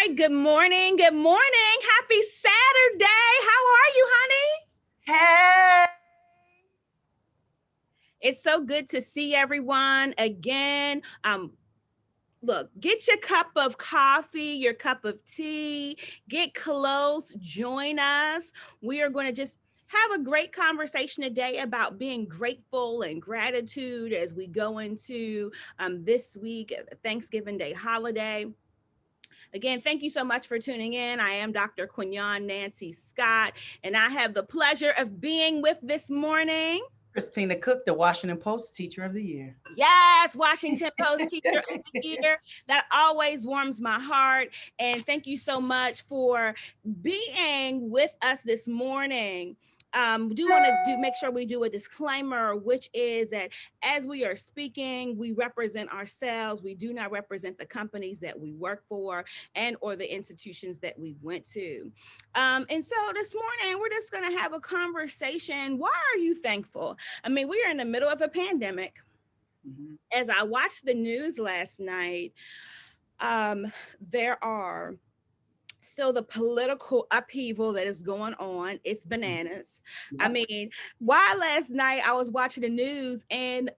right. Good morning. Good morning. Happy Saturday. How are you, honey? Hey, It's so good to see everyone again. Look, get your cup of coffee, your cup of tea, get close, join us. We are going to just have a great conversation today about being grateful and gratitude as we go into this week, Thanksgiving Day holiday. Again, thank you so much for tuning in. I am Dr. QuinhonScott, and I have the pleasure of being with this morning. Christina Cook, the Washington Post Teacher of the Year. Yes, Washington Post Teacher of the Year. That always warms my heart. And thank you so much for being with us this morning. We do want to make sure we do a disclaimer, which is that as we are speaking, we represent ourselves. We do not represent the companies that we work for and or the institutions that we went to. And so this morning, we're just going to have a conversation. Why are you thankful? I mean, we are in the middle of a pandemic. Mhm. As I watched the news last night, there are still the political upheaval that is going on. It's bananas. I Yep. mean, why last night I was watching the news and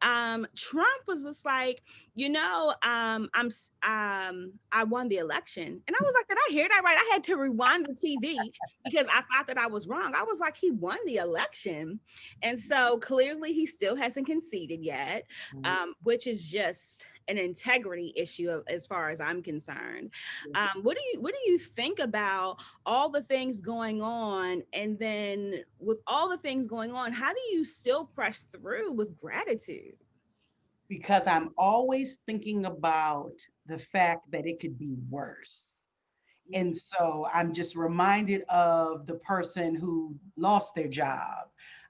Trump was just like, I won the election. And I was like, did I hear that right? I had to rewind the TV because I thought that I was wrong. I was like, he won the election. And so clearly he still hasn't conceded yet, which is just an integrity issue as far as I'm concerned. What do you think about all the things going on, and then with all the things going on, how do you still press through with gratitude? Because I'm always thinking about the fact that it could be worse. And so I'm just reminded of the person who lost their job.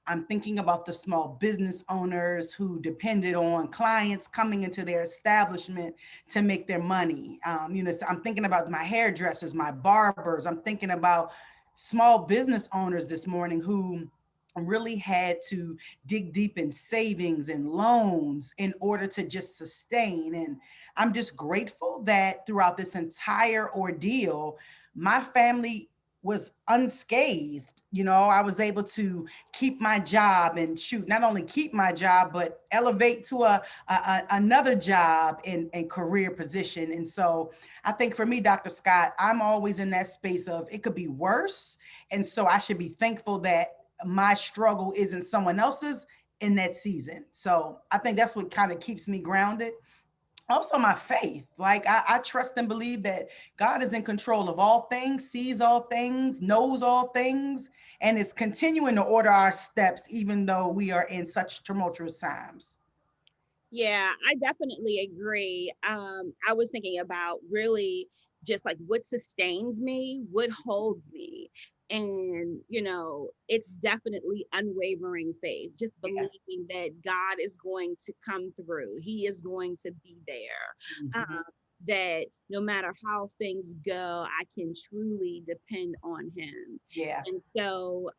I'm thinking about the small business owners who depended on clients coming into their establishment to make their money. So I'm thinking about my hairdressers, my barbers. I'm thinking about small business owners this morning who really had to dig deep in savings and loans in order to just sustain. And I'm just grateful that throughout this entire ordeal, my family was unscathed. I was able to keep my job and shoot, not only keep my job, but elevate to another job and career position. And so I think for me, Dr. Scott, I'm always in that space of it could be worse. And so I should be thankful that my struggle isn't someone else's in that season. So I think that's what kind of keeps me grounded. Also my faith, like I trust and believe that God is in control of all things, sees all things, knows all things, and is continuing to order our steps even though we are in such tumultuous times. Yeah, I definitely agree. I was thinking about really just like what sustains me, what holds me. And, it's definitely unwavering faith, just Yeah. believing that God is going to come through. He is going to be there. Mhm. That no matter how things go, I can truly depend on Him. Yeah. And so,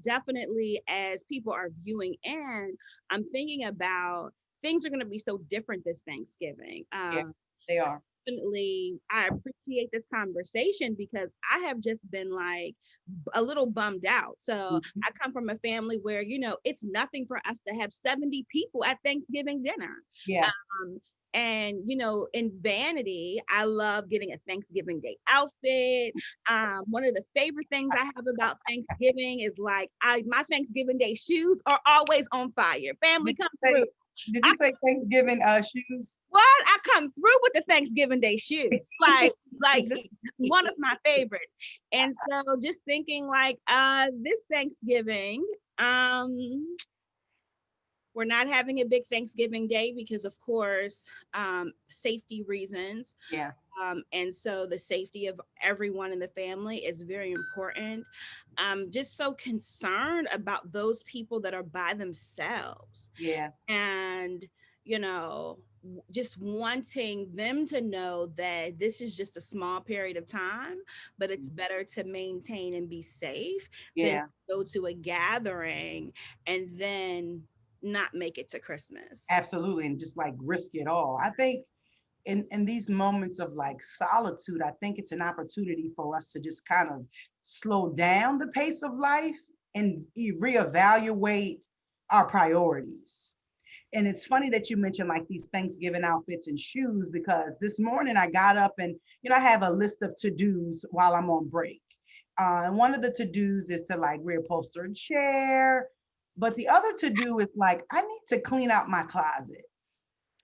definitely as people are viewing in, I'm thinking about things are going to be so different this Thanksgiving. Yeah, they are. Definitely, I appreciate this conversation because I have just been like a little bummed out. So Mhm. I come from a family where, it's nothing for us to have 70 people at Thanksgiving dinner. Yeah. Um, and in vanity, I love getting a Thanksgiving Day outfit. One of the favorite things I have about Thanksgiving is like my Thanksgiving Day shoes are always on fire. Family Did come you through. say did I you say Thanksgiving shoes? what? I come through with the Thanksgiving Day shoes. Like one of my favorites. And so just thinking like this Thanksgiving, we're not having a big Thanksgiving Day because of course, safety reasons. Yeah. And so the safety of everyone in the family is very important. I'm just so concerned about those people that are by themselves, Yeah. and just wanting them to know that this is just a small period of time, but it's better to maintain and be safe than Yeah. go to a gathering and then not make it to Christmas. Absolutely. And just like risk it all. I think in these moments of like solitude, I think it's an opportunity for us to just kind of slow down the pace of life and reevaluate our priorities. And it's funny that you mentioned like these Thanksgiving outfits and shoes, because this morning I got up and, I have a list of to-dos while I'm on break. And one of the to-dos is to like reupholster a chair. But the other to-do is like, I need to clean out my closet.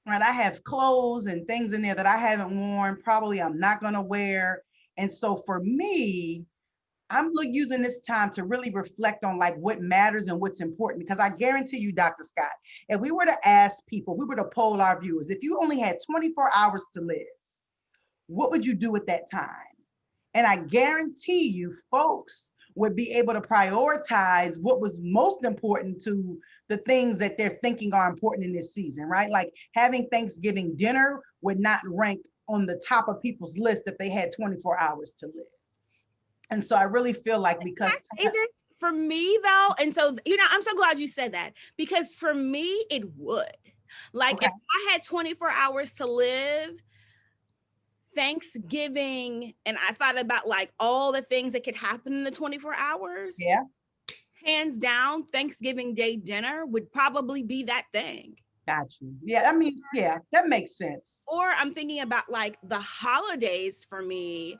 Right. I have clothes and things in there that I haven't worn, probably I'm not going to wear. And so for me, I'm using this time to really reflect on like what matters and what's important. Because I guarantee you, Dr. Scott, if we were to ask people, we were to poll our viewers, if you only had 24 hours to live, what would you do at that time? And I guarantee you, folks would be able to prioritize what was most important to the things that they're thinking are important in this season, right? Like having Thanksgiving dinner would not rank on the top of people's list if they had 24 hours to live. And so I really feel like because for me though, and so I'm so glad you said that, because for me it would. Like okay. if I had 24 hours to live, Thanksgiving, and I thought about like all the things that could happen in the 24 hours. Yeah. Hands down, Thanksgiving Day dinner would probably be that thing. Got you. Yeah, I mean, yeah, that makes sense. Or I'm thinking about like the holidays for me.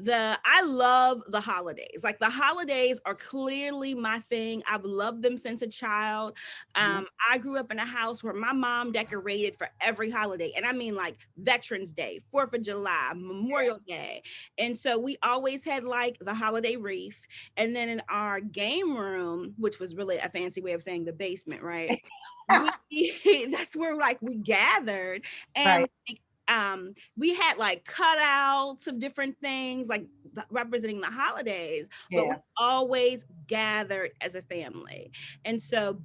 I love the holidays. Like the holidays are clearly my thing. I've loved them since a child. I grew up in a house where my mom decorated for every holiday. And I mean like Veterans Day, 4th of July, Memorial Day. And so we always had like the holiday wreath. And then in our game room, which was really a fancy way of saying the basement, right? That's where like we gathered, and right. like, we had like cutouts of different things like representing the holidays, but we Yeah. always gathered as a family. And so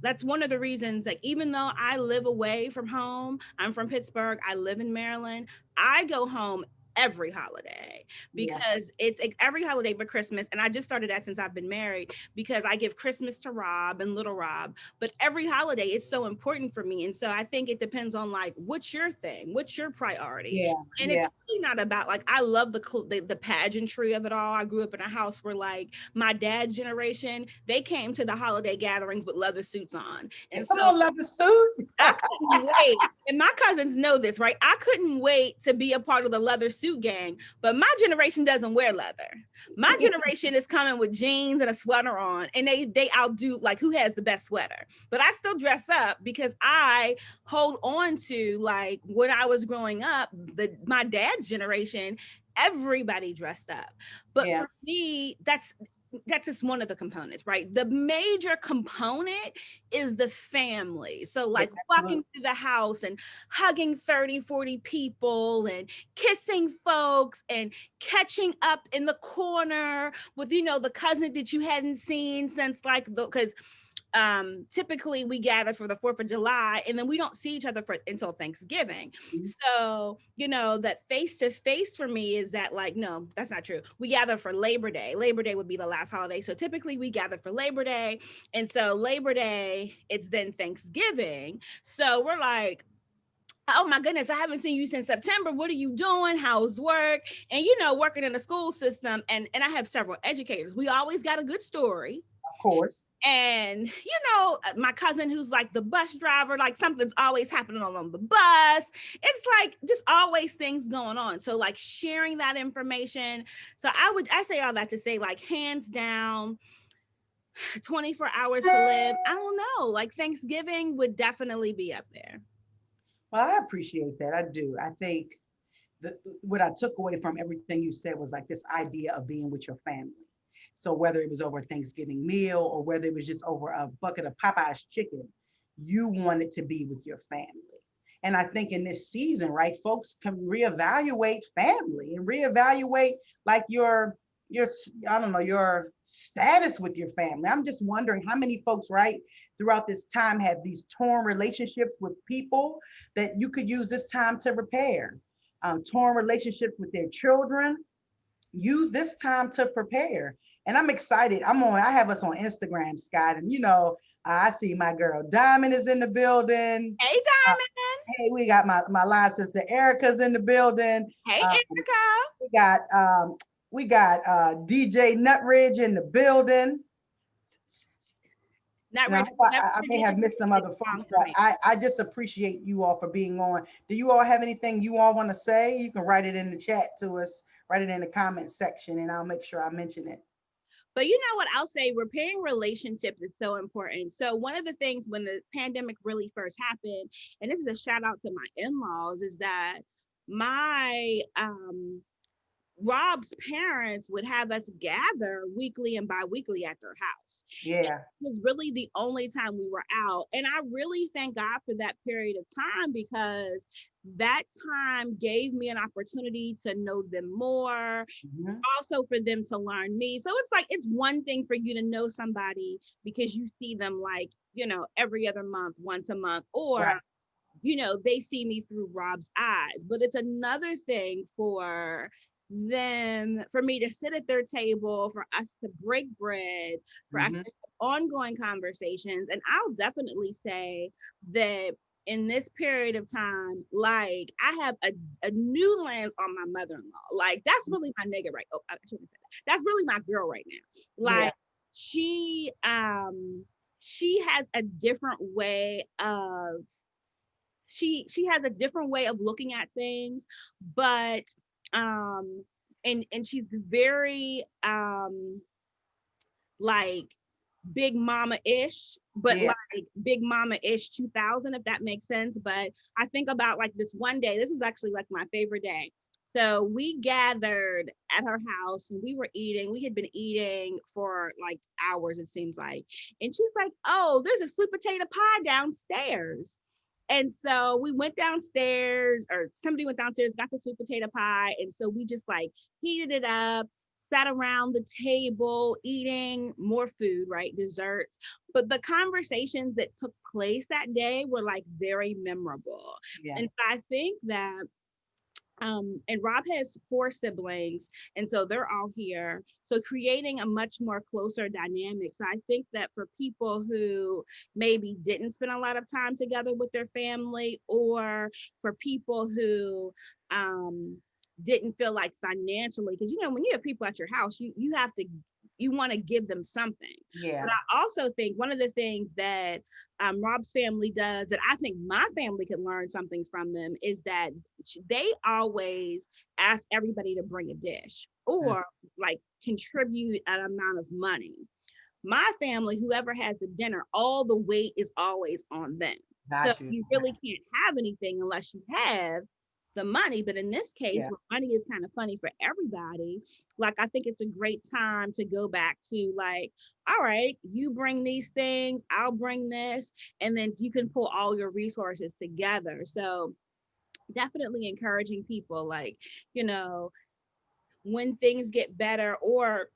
that's one of the reasons, like even though I live away from home, I'm from Pittsburgh, I live in Maryland, I go home every holiday Yeah. because it's every holiday but Christmas. And I just started that since I've been married, because I give Christmas to Rob and little Rob, but every holiday is so important for me. And so I think it depends on like, what's your thing? What's your priority? Yeah. And it's really not about like, I love the pageantry of it all. I grew up in a house where like my dad's generation, they came to the holiday gatherings with leather suits on. And Come so on, leather suit. I couldn't wait. And my cousins know this, right? I couldn't wait to be a part of the leather suit gang, but my generation doesn't wear leather. My generation is coming with jeans and a sweater on, and they outdo like who has the best sweater. But I still dress up because I hold on to like when I was growing up, my dad's generation, everybody dressed up. But for me, that's just one of the components, right? The major component is the family. So like walking through the house and hugging 30, 40 people and kissing folks and catching up in the corner with, the cousin that you hadn't seen since like because typically we gather for the 4th of July and then we don't see each other until Thanksgiving. So, that face to face for me is that like, no, that's not true. We gather for Labor Day. Labor Day would be the last holiday. So typically we gather for Labor Day. And so Labor Day, it's then Thanksgiving. So we're like, oh my goodness, I haven't seen you since September. What are you doing? How's work? And working in the school system, and I have several educators. We always got a good story. Of course. And my cousin who's like the bus driver, like something's always happening on the bus. It's like just always things going on. So like sharing that information. So I say all that to say like hands down, 24 hours to live. I don't know, like Thanksgiving would definitely be up there. Well, I appreciate that. I do. I think what I took away from everything you said was like this idea of being with your family. So whether it was over a Thanksgiving meal or whether it was just over a bucket of Popeye's chicken, you wanted to be with your family. And I think in this season, right, folks can reevaluate family and reevaluate like your I don't know, your status with your family. I'm just wondering how many folks, right, throughout this time have these torn relationships with people that you could use this time to repair. Torn relationships with their children. Use this time to prepare. And I'm excited. I have us on Instagram, Scott, and I see my girl Diamond is in the building. Hey, Diamond. Hey, we got my line sister Erica's in the building. Hey, Um, Erica. we got DJ Nutridge in the building. Not And I Rich. hope Not I may Rich have is missed some a other song folks, for but me. I just appreciate you all for being on. Do you all have anything you all want to say? You can write it in the chat to us, write it in the comment section, and I'll make sure I mention it. But you know what I'll say, repairing relationships is so important. So one of the things when the pandemic really first happened, and this is a shout out to my in-laws, is that my Rob's parents would have us gather weekly and bi-weekly at their house. It Yeah. was really the only time we were out. And I really thank God for that period of time because that time gave me an opportunity to know them more, Mhm. also for them to learn me. So it's like it's one thing for you to know somebody because you see them like, every other month, once a month, or Right. they see me through Rob's eyes. But it's another thing for me to sit at their table, for us to break bread, for us to Mhm. have ongoing conversations. And I'll definitely say that in this period of time, like I have a new lens on my mother-in-law. Like that's really my nigga, right? Oh, I shouldn't say that. That's really my girl right now. Yeah. Like she has a different way of she has a different way of looking at things, but um and she's very like big mama ish, but Yeah. like big mama ish 2000, if that makes sense. But I think about like this one day, this was actually like my favorite day. So we gathered at her house and we were eating. We had been eating for like hours, it seems like. And she's like, oh, there's a sweet potato pie downstairs. And so we went downstairs, or somebody went downstairs, got the sweet potato pie. And so we just like heated it up, sat around the table eating more food, right? Desserts. But the conversations that took place that day were like very memorable. Yeah. And so I think that and Rob has four siblings, and so they're all here. So creating a much more closer dynamic. So I think that for people who maybe didn't spend a lot of time together with their family, or for people who didn't feel like financially, because when you have people at your house, you have to you want to give them something. Yeah. But I also think one of the things that Rob's family does that I think my family could learn something from them is that they always ask everybody to bring a dish Mm. or like contribute an amount of money. My family, whoever has the dinner, all the weight is always on them. So Got you. you really can't have anything unless you have the money. But in this case, Yeah. where money is kind of funny for everybody, like I think it's a great time to go back to like, all right, you bring these things, I'll bring this, and then you can pull all your resources together. So definitely encouraging people like, you know, when things get better, or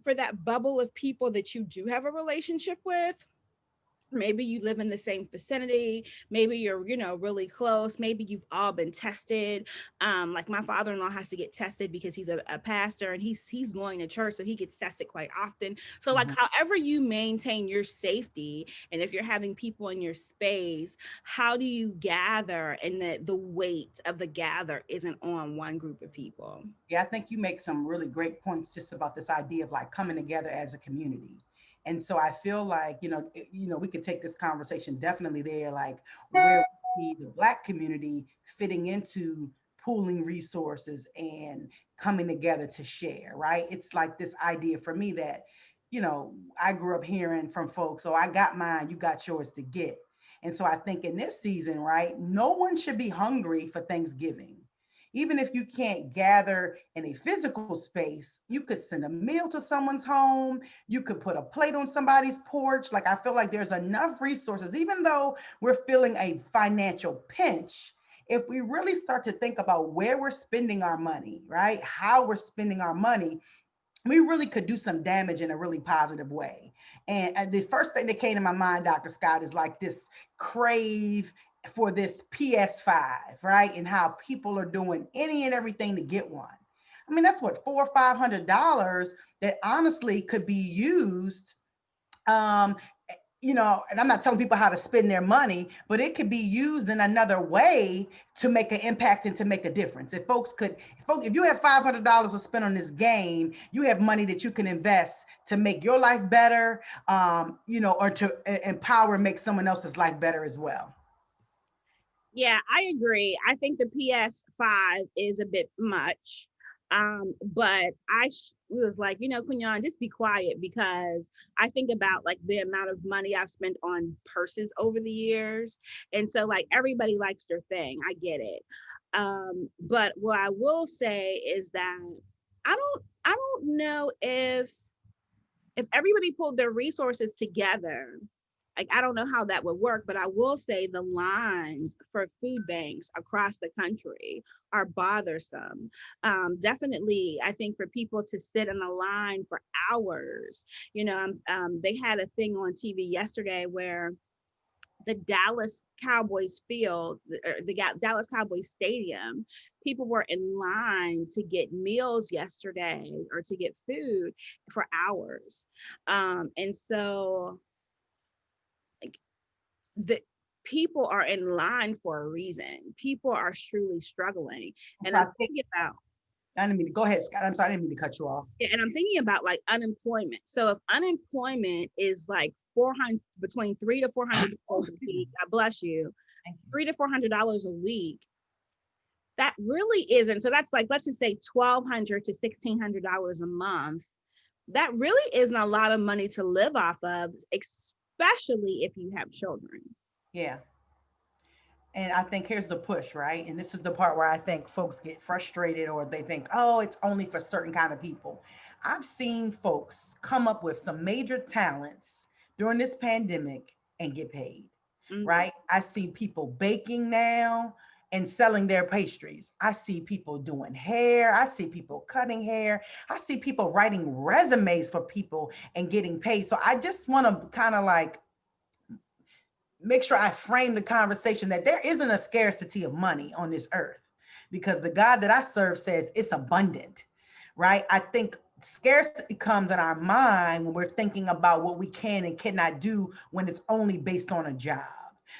for that bubble of people that you do have a relationship with, maybe you live in the same vicinity, maybe you're really close, maybe you've all been tested. Like my father-in-law has to get tested because he's a pastor, and he's going to church, so he gets tested quite often. So like Mhm. however you maintain your safety, and if you're having people in your space, how do you gather, and the weight of the gather isn't on one group of people. Yeah, I think you make some really great points just about this idea of like coming together as a community. And so I feel like, we could take this conversation definitely there, like where we see the Black community fitting into pooling resources and coming together to share, right? It's like this idea for me that, I grew up hearing from folks, so I got mine, you got yours to get. And so I think in this season, right, no one should be hungry for Thanksgiving. Even if you can't gather in a physical space, you could send a meal to someone's home. You could put a plate on somebody's porch. Like, I feel like there's enough resources, even though we're feeling a financial pinch. If we really start to think about where we're spending our money, right? How we're spending our money, we really could do some damage in a really positive way. And the first thing that came to my mind, Dr. Scott, is like this crave for this PS5, right? And how people are doing any and everything to get one. I mean, that's what, $400 or $500 that honestly could be used um, and I'm not telling people how to spend their money, but it could be used in another way to make an impact and to make a difference. If you have $500 to spend on this game, you have money that you can invest to make your life better, or to empower and make someone else's life better as well. Yeah, I agree. I think the PS5 is a bit much. But was like, Quignon, just be quiet because I think about like the amount of money I've spent on purses over the years. And so like everybody likes their thing. I get it. But what I will say is that I don't know if everybody pulled their resources together, like I don't know how that would work, but I will say the lines for food banks across the country are bothersome. Definitely, I think for people to sit in a line for hours, they had a thing on TV yesterday where the Dallas Cowboys field, or the Dallas Cowboys stadium, people were in line to get meals yesterday or to get food for hours. And so like the people are in line for a reason. People are truly struggling. And So I I'm think thinking about I didn't mean to go ahead, Scott. I'm sorry, I didn't mean to cut you off. yeah, and I'm thinking about like unemployment. So if unemployment is like 400 between 300 to $400 a Excuse me. week, God bless you, Thank you. $300 to $400 a week, that really isn't. So that's like, let's just say $1,200 to $1,600 a month. That really isn't a lot of money to live off of, especially if you have children. Yeah. And I think here's the push, right? And this is the part where I think folks get frustrated or they think, oh, it's only for certain kind of people. I've seen folks come up with some major talents during this pandemic and get paid, Mhm. right? I see people baking now and selling their pastries. I see people doing hair. I see people cutting hair. I see people writing resumes for people and getting paid. So I just want to kind of like make sure I frame the conversation that there isn't a scarcity of money on this earth because the God that I serve says it's abundant, right? I think scarcity comes in our mind when we're thinking about what we can and cannot do when it's only based on a job.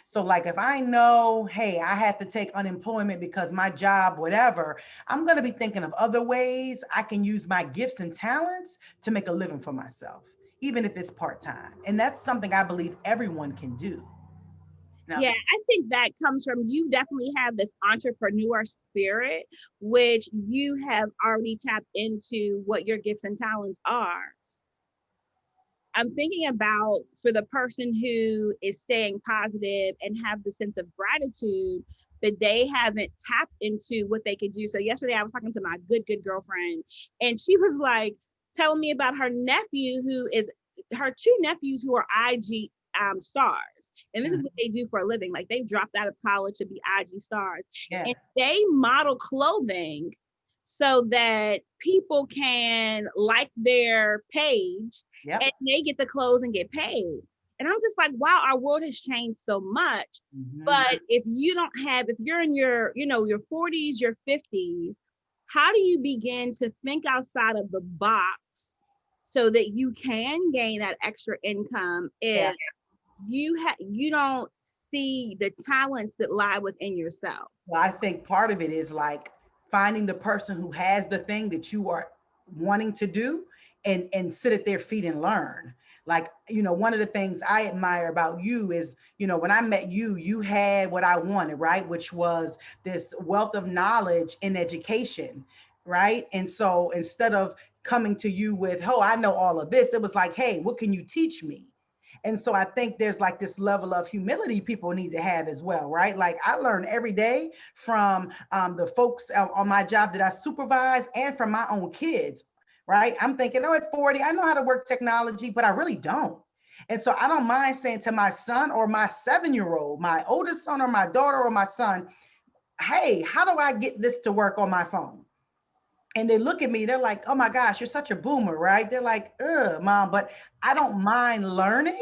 So, like, if I know, hey, I have to take unemployment because my job, whatever, I'm going to be thinking of other ways I can use my gifts and talents to make a living for myself, even if it's part time. And that's something I believe everyone can do. Now, Yeah, I think that comes from you definitely have this entrepreneur spirit, which you have already tapped into what your gifts and talents are. I'm thinking about for the person who is staying positive and have the sense of gratitude that they haven't tapped into what they could do. So yesterday I was talking to my good girlfriend and she was like telling me about her nephew who is her two nephews who are IG stars. And this is what they do for a living. Like they dropped out of college to be IG stars. yeah, And they model clothing so that people can like their page yep. and they get the clothes and get paid. And I'm just like, wow, our world has changed so much. Mhm. But if you don't have, if you're in your, your 40s, your 50s, how do you begin to think outside of the box so that you can gain that extra income Yeah. if you don't see the talents that lie within yourself? Well, I think part of it is like finding the person who has the thing that you are wanting to do and sit at their feet and learn. Like, one of the things I admire about you is, when I met you, you had what I wanted, right? Which was this wealth of knowledge in education, right? And so instead of coming to you with, oh, I know all of this, it was like, hey, what can you teach me? And so I think there's like this level of humility people need to have as well, right? Like I learn every day from the folks on my job that I supervise and from my own kids, right? I'm thinking, oh, at 40, I know how to work technology, but I really don't. And so I don't mind saying to my son or my 7-year-old, my oldest son or my daughter or my son, hey, how do I get this to work on my phone? And they look at me, they're like, oh my gosh, you're such a boomer, right? They're like, mom, but I don't mind learning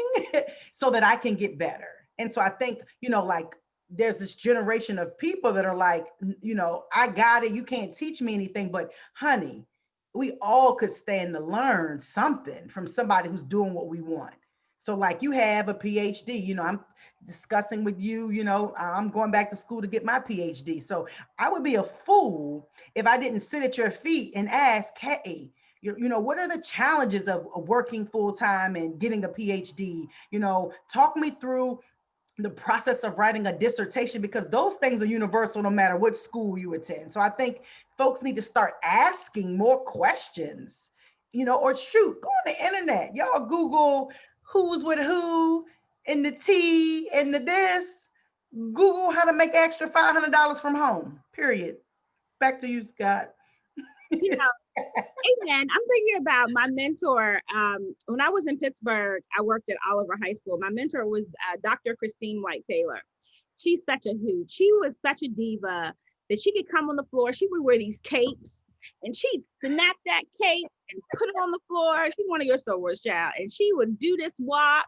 so that I can get better. And so I think, like there's this generation of people that are like, I got it. You can't teach me anything, but honey, we all could stand to learn something from somebody who's doing what we want. So like you have a PhD, I'm discussing with you, I'm going back to school to get my PhD. So I would be a fool if I didn't sit at your feet and ask, hey, what are the challenges of working full time and getting a PhD? Talk me through the process of writing a dissertation, because those things are universal no matter what school you attend. So I think folks need to start asking more questions, or shoot, go on the internet, y'all Google who's with who in the T and the this. Google how to make extra $500 from home. Period. Back to you, Scott. You know, amen. I'm thinking about my mentor. When I was in Pittsburgh, I worked at Oliver High School. My mentor was Dr. Christine White Taylor. She's such a hoot. She was such a diva that she could come on the floor. She would wear these capes and she'd snap that cape and put it on the floor. She's one of your Star Wars child. And she would do this walk.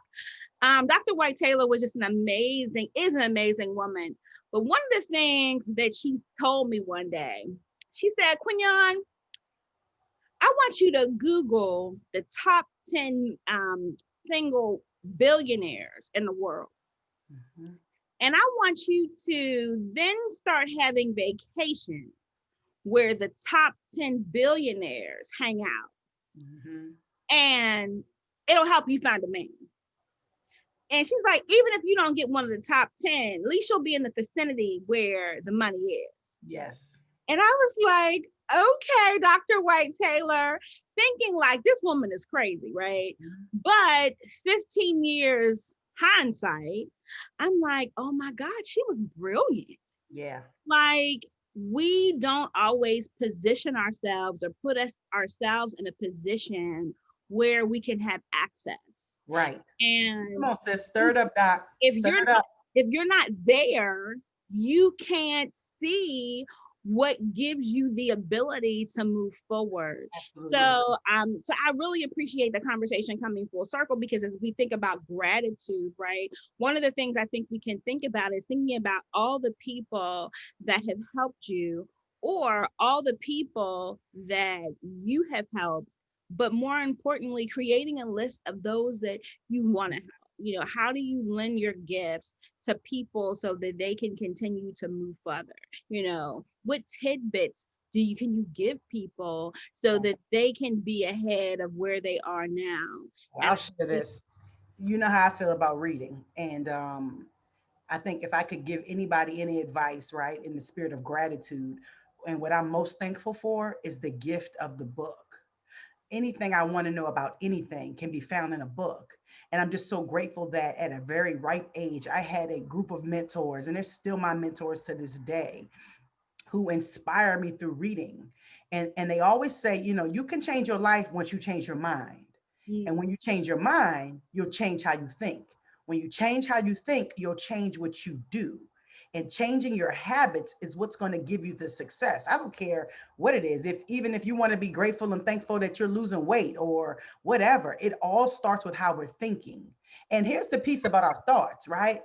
Dr. White Taylor was just is an amazing woman. But one of the things that she told me one day, she said, Quinyon, I want you to Google the top 10 single billionaires in the world. Mm-hmm. And I want you to then start having vacations where the top 10 billionaires hang out. Mm-hmm. And it'll help you find a man. And she's like, even if you don't get one of the top 10, at least you'll be in the vicinity where the money is. Yes. And I was like, okay, Dr. White Taylor, thinking like this woman is crazy, right? Mm-hmm. But 15 years hindsight, I'm like, oh my God, she was brilliant. Yeah. Like, we don't always position ourselves or put ourselves in a position where we can have access. Right. Come And on, sis. Stir it up, Doc. if Stir you're it up. if you're not there, you can't see what gives you the ability to move forward. Absolutely. So I really appreciate the conversation coming full circle, because as we think about gratitude, right, one of the things I think we can think about is thinking about all the people that have helped you, or all the people that you have helped, but more importantly, creating a list of those that you want to help. How do you lend your gifts to people so that they can continue to move further? What tidbits can you give people so that they can be ahead of where they are now? Well, And I'll share this. You know how I feel about reading. And I think if I could give anybody any advice, right, in the spirit of gratitude, and what I'm most thankful for is the gift of the book. Anything I want to know about anything can be found in a book. And I'm just so grateful that at a very ripe age, I had a group of mentors, and they're still my mentors to this day, who inspire me through reading. And they always say, you can change your life once you change your mind. And mm, when you change your mind, you'll change how you think. When you change how you think, you'll change what you do. And changing your habits is what's going to give you the success. I don't care what it is. Even if you want to be grateful and thankful that you're losing weight or whatever, it all starts with how we're thinking. And here's the piece about our thoughts, right?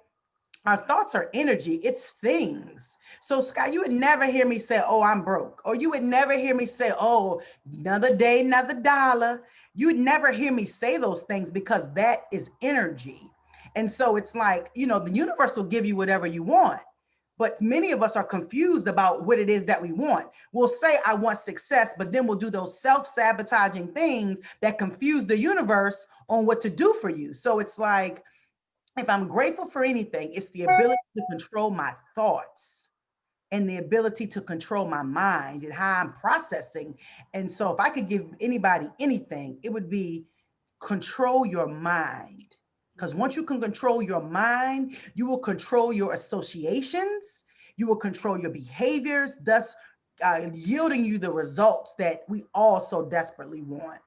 Our thoughts are energy, it's things. So, Scott, you would never hear me say, oh, I'm broke. Or you would never hear me say, oh, another day, another dollar. You would never hear me say those things, because that is energy. And so it's like, the universe will give you whatever you want. But many of us are confused about what it is that we want. We'll say, I want success, but then we'll do those self sabotaging things that confuse the universe on what to do for you. So it's like, if I'm grateful for anything, it's the ability to control my thoughts and the ability to control my mind and how I'm processing. And so, if I could give anybody anything, it would be control your mind. Because once you can control your mind, you will control your associations, you will control your behaviors, thus yielding you the results that we all so desperately want.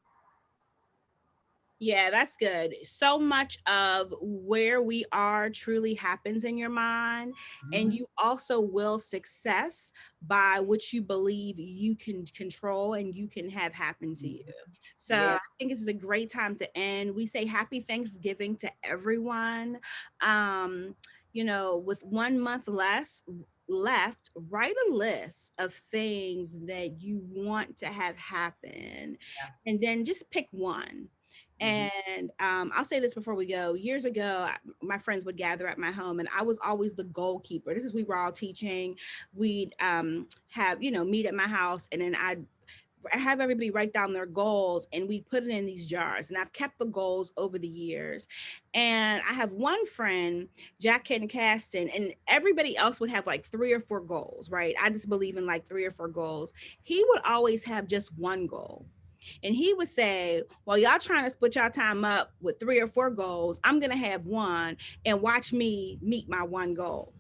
Yeah, that's good. So much of where we are truly happens in your mind, and Mhm. you also will success by what you believe you can control and you can have happen to you. So Yeah. I think it's a great time to end. We say happy Thanksgiving to everyone. Um, with 1 month left, write a list of things that you want to have happen, and then just pick one. Mhm. And I'll say this before we go. Years ago, my friends would gather at my home, and I was always the goalkeeper. This is we were all teaching. We'd have meet at my house, and then I'd have everybody write down their goals, and we put it in these jars. And I've kept the goals over the years. And I have one friend, Jack Ken Caston, and everybody else would have like three or four goals, right? I just believe in like three or four goals. He would always have just one goal. And he would say, well, y'all trying to split y'all time up with three or four goals. I'm going to have one and watch me meet my one goal.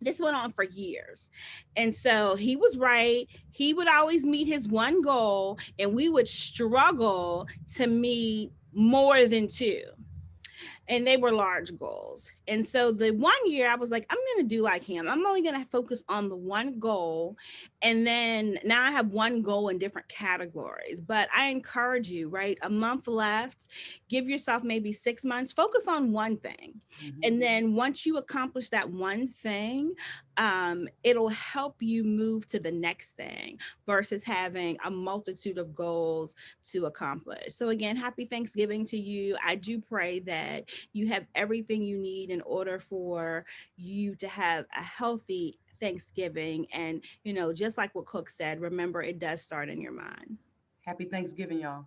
This went on for years. And so he was right. He would always meet his one goal, and we would struggle to meet more than two, and they were large goals. And so the one year I was like, I'm going to do like him. I'm only going to focus on the one goal. And then now I have one goal in different categories. But I encourage you, right? A month left, give yourself maybe 6 months, focus on one thing. Mhm. And then once you accomplish that one thing, it'll help you move to the next thing versus having a multitude of goals to accomplish. So, again, happy Thanksgiving to you. I do pray that you have everything you need in order for you to have a healthy Thanksgiving. And, just like what Cook said, remember it does start in your mind. Happy Thanksgiving, y'all.